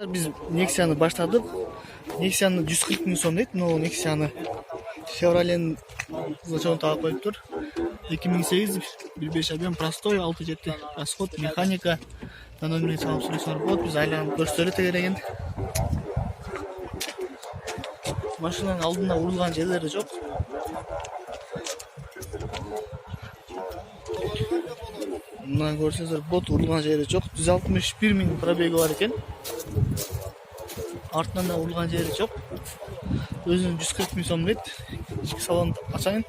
Biz Nexia'nı başladık. Nexia'ны 140 ming so'm deydi. No, Nexia'ны Chevrolet'in значогун таап коюптур. 2008 1.5 объем простой 6.7 расход механика. На номерге чалып сүрөсөңөр болот. Биз айланып көрсөтөлү тегереген. Машинанын алдында урулган жерлери жок. Мына көрсөңүздөр болот, урулган жери жок. 161 миң пробеги бар экен. Артынан да урулган жери жок. Өзүнүн 140 миң сом дейт. Ички салонду ачайын.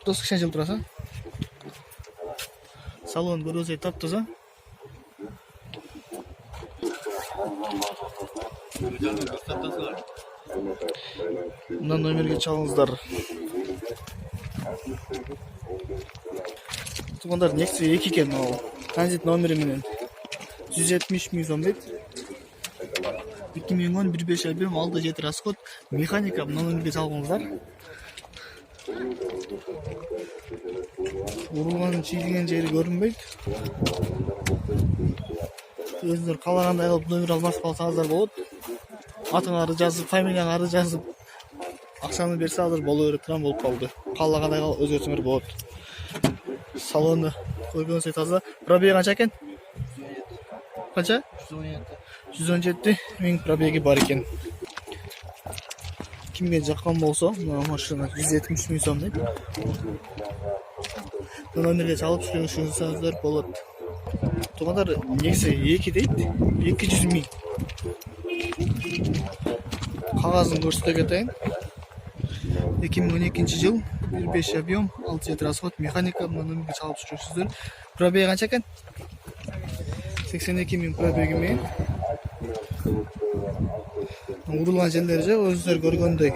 Дос кичине жыл тураса. Салон көрөсөй таптаза. Мына номерге чалыңыздар. Туугандар, Nexia 2 экен ал. Транзит номери менен 170 миң сом дейт. 2010 1.5 объем 6.7 расход механика. Мына номерге чалыңыздар. Урулган чийилген жери көрүнбөйт. Өзүңөр каалагандай кылып номер алмашып алсаңыздар болот. Атыңарды жазып, фамилияңарды жазып, акчаны берсе азыр боло берет, туран болуп калды. Каалагандай кылып өзгөртсөңөр болот. Салону көргөнсөй таза. Пробеги канча экен? Канча? 117 миң пробеги бар экен. Кимге жаккан болсо, мына машина 170 миң сом дейт. Мына номерге чалып сүрөңүздөр болот. Туугандар, Nexia 2 дейт. 200 миң. Кагазын көрсөтө кетейин. 2012 жыл 1.5 объем 6.7 расход механика. Мына номерге чалып сүрөңүздөр. Пробеги канча экен? 82 миң пробеги менен. Урулган жерлери жок, өзүңөр көргөндөй.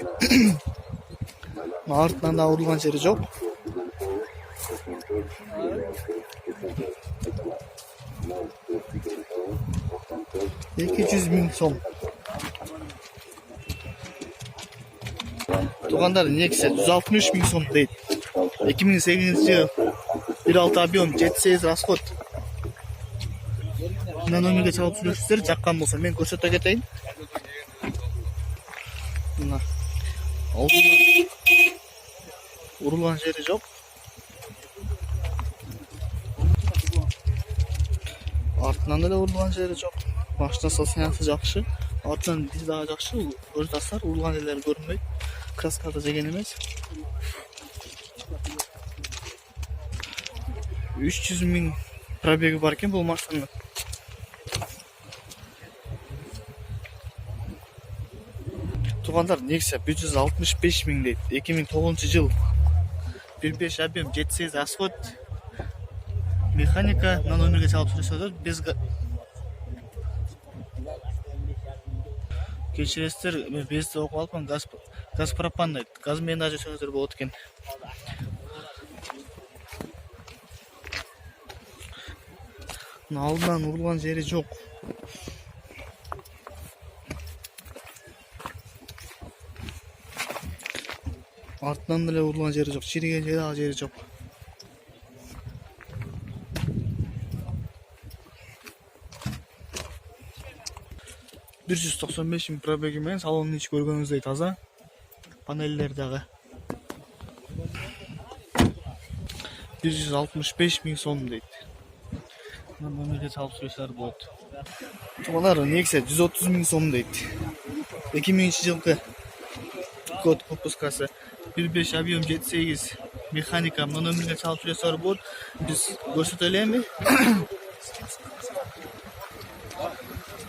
Артынан да урулган жери жок. $200 миң сом. Туугандар, Nexia 163 миң сом дейт. 2008 жыл 1.6 объем 7.8 расход. Мына номерге чалып сүрөсүздөр, жаккан болсо мен көрсөтө кетейин. Мына алдынан урулган жери жок. Артынан да урулган жери жок. Машина состояниясы жакшы. Артынан биз дагы жакшы. Көрсөтсөңөр, урулган жерлери көрүнбөйт. Краскада жеген эмес. 300 миң пробеги бар экен бул машинанын. Туугандар, Nexia 165 миң дейт. 2009 жыл 1.5 объем 7.8 расход механика. Мына номерге чалып сүрөсөздөр. Без кечиресиздер, безди окуп алыпмын. Газ пропан дейт. Газ менен да жөсөңүздөр болот экен. Мына алдынан урулган жери жок. Артынан деле урулган жери жок. Чириген жери дагы жери жок. $195 миң пробеги менен салонун ичи көргөнүңүздөй таза. Панелдер дагы 165 миң сом дейт. Мына номерге чалып сүрөсөздөр болот. Туугандар, Nexia 130 миң сом дейт. 2000 жылкы код выпускасы 1.5 объем 7.8 механика. Мына номерге чалып сүрөсөздөр болот. Биз көрсөтө элемби?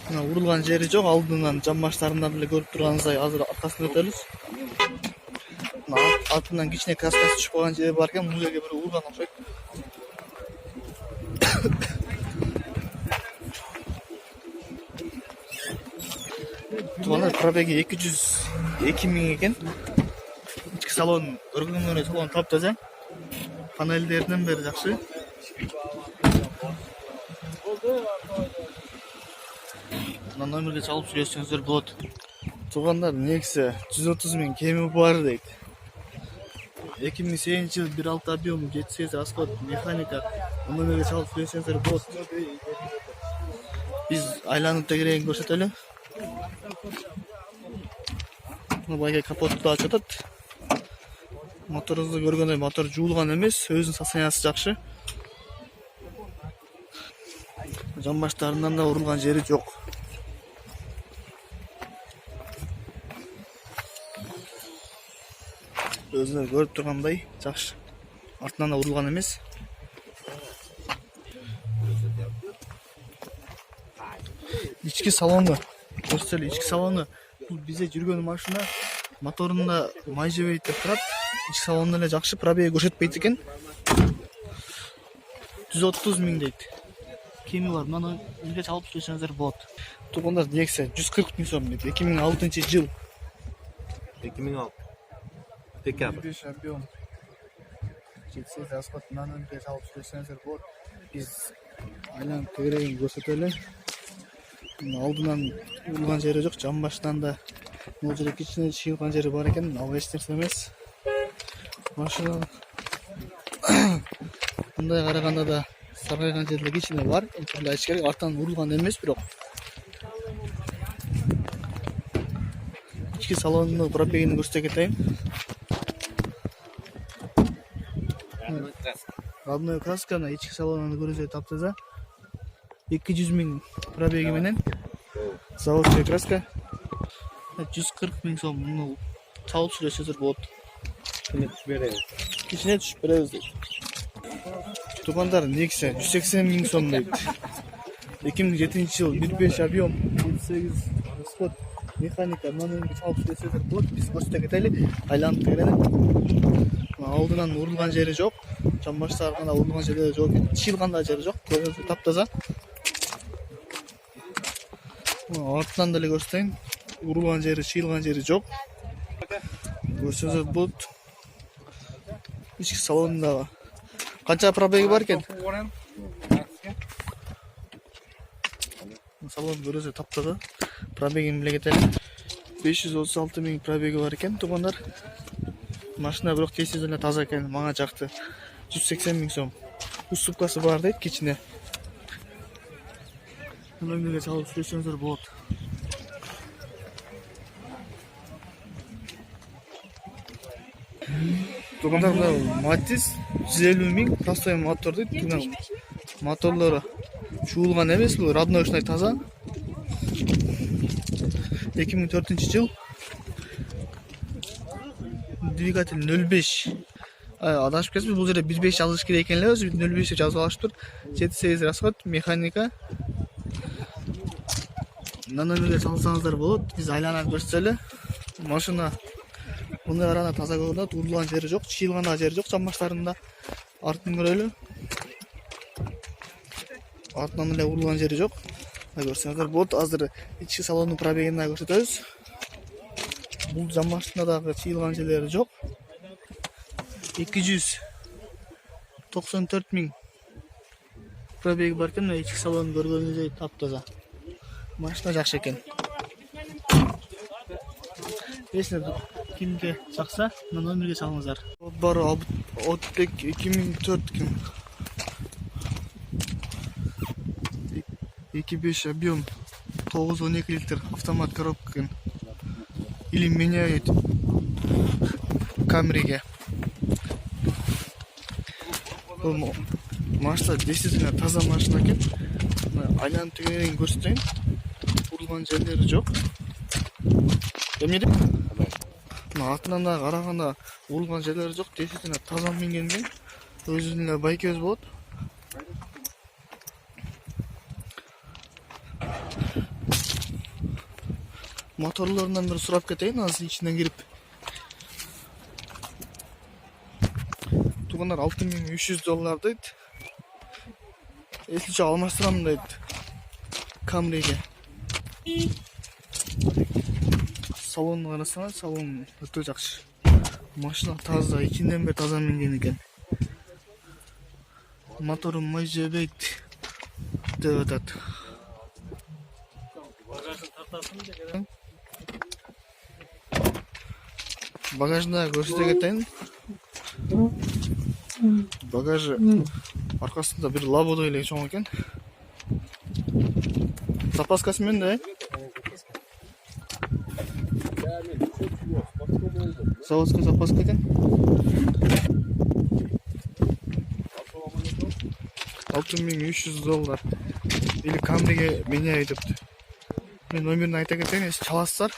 Мына урулган жери жок. Алдынан жамбаштарынан деле көрүп турганыңыздай азыр аркасын өтөлүбүз. Мына артынан кичине краскасы түшүп калган жери бар экен. Мына жерге бир урган окшойт. Туугандар, пробеги 202 миң экен. Ички салон көргөнгөрү салон таптаза. Панелдеринен бери жакшы. Мына номерге чалып сүрөсөңүздөр болот. Туугандар, Nexia 130 миң кеми бар дейт. 2008 жыл 1.6 объем 7.8 расход механика. Номерге чалып сүрөсөңүздөр болот. Биз айланып тегерегин көрсөтөлү. Байке капоту ачып атат. Моторубузду көргөндөй мотор жуулган эмес, өзүнүн состояниясы жакшы. Жамбаштарынан да урулган жери жок. Өзүнө көрүп тургандай жакшы. Артынан да урулган эмес. Ички салону көрсөтөлү. Ички салону бул бизде жүргөн машина моторунда май жебейт деп турат. Ички салону эле жакшы, пробеги көрсөтпөйт экен. 130 миң дейт. Кеми бар, мына элге чалып сүрсөңүздөр болот. Тургундар дегсе 140 миң сом дейт. 2006-жыл. 2006. Декабрь. Шампион. Жетсе расход мына элге чалып сүрсөңүздөр болот. Биз айланып тегерегин көрсөтөлү. Алдынан урулган жери жок, жамбаштан да могу жерде кичине шыйылган жери бар экен, ал эч нерсе эмес. Машина мындай караганда да саргайган жерлер кичине бар, эле айтыш керек, артынан урулган эмес бирок. Ички салонунун пробегин көрсөтө кетейин. Родной краска, ички салонун көрсөтө таптаза. 200 миң пробеги менен. Заводская краска. 140 миң сом. Муну чалып сүрөсөздөр болот. Кичине түшүп беребиз дейт. Тугандар негизи 180 миң сом дейт. 2007-жыл 1.5 объем, 78 расход, механика, мына чалып сүрөсөздөр болот. Биз көрсөтө кетели. Айланып тегерени. Алдынан урулган жери жок. Жамбаштарынан урулган жери жок. Чыйылган да жери жок. Көрсөтө таптаза. Артынан деле көрсөтөйүн. Урулган жери, чыйылган жери жок. Көрсөздөр болот. Ички салонунда канча пробеги бар экен? Салон көрсөтө таптаза. Пробегин биле кетели. 536 миң пробеги бар экен, тугандар. Машина бирок тесиз эле таза экен, мага жакты. 180 миң сом. Уступкасы бар дейт, кичине. Мындай чалып сүрсөңүздөр болот. Тугандар, мына Матис 150 миң простой мотор дейт. Моторлору жуулган эмес, бул родной ушундай таза. 2004-жыл. Двигатель 0.5. Адашып кетсем, бул жерде 1.5 жазыш керек экен эле, өзү 0.5 жазып алыштыр. 78 расход, механика. Номерге салсаңыздар болот. Биз айланып көрсөтөлү. Машина мындай караганда таза көрүнөт, урулган жери жок, чыйылган да жери жок жамбаштарында. Артын көрөлү. Артынан эле урулган жери жок. Көрсөңүздөр болот. Азыр ички салондун пробегин көрсөтөбүз. Бул жамбаштында дагы чыйылган жерлери жок. 294 миң пробеги бар экен. Ички салонун көргөнүндөй таптаза. Машина жакшы экен. Эсине кимге жакса, мына номерге чалыңыздар. Бар Отбек 2004 ким. 2.5 объем, 9-12 литр автомат коробка экен. Или меняет Камриге. Бул машина действительно таза машина экен. Айланып тегерегин көрсөтөйүн. Урулган жерлери жок. Эмне? Артынан да караганда урулган жерлери жок. Действительно таза мингенген. Өзүнүн эле байкебиз болот. Моторлорунан бир сурап кетейин, азыр ичинен кирип. Тугандар $6300 дейт. Эсличе алмаштырам дейт. Камриге. Салонун карасаңар, салон өтө жакшы. Машина таза, ичинден бери таза минген экен. Мотору май жебейт деп атат. Багажда көрсөтө кетейин. Багажы аркасында бир лабодой эле чоң экен. Запаскасы менде. Заводской запаска екен. 6300 доллар. Или Камриге меняй депті. Мен номерін айта кетейін, если чаласыздар,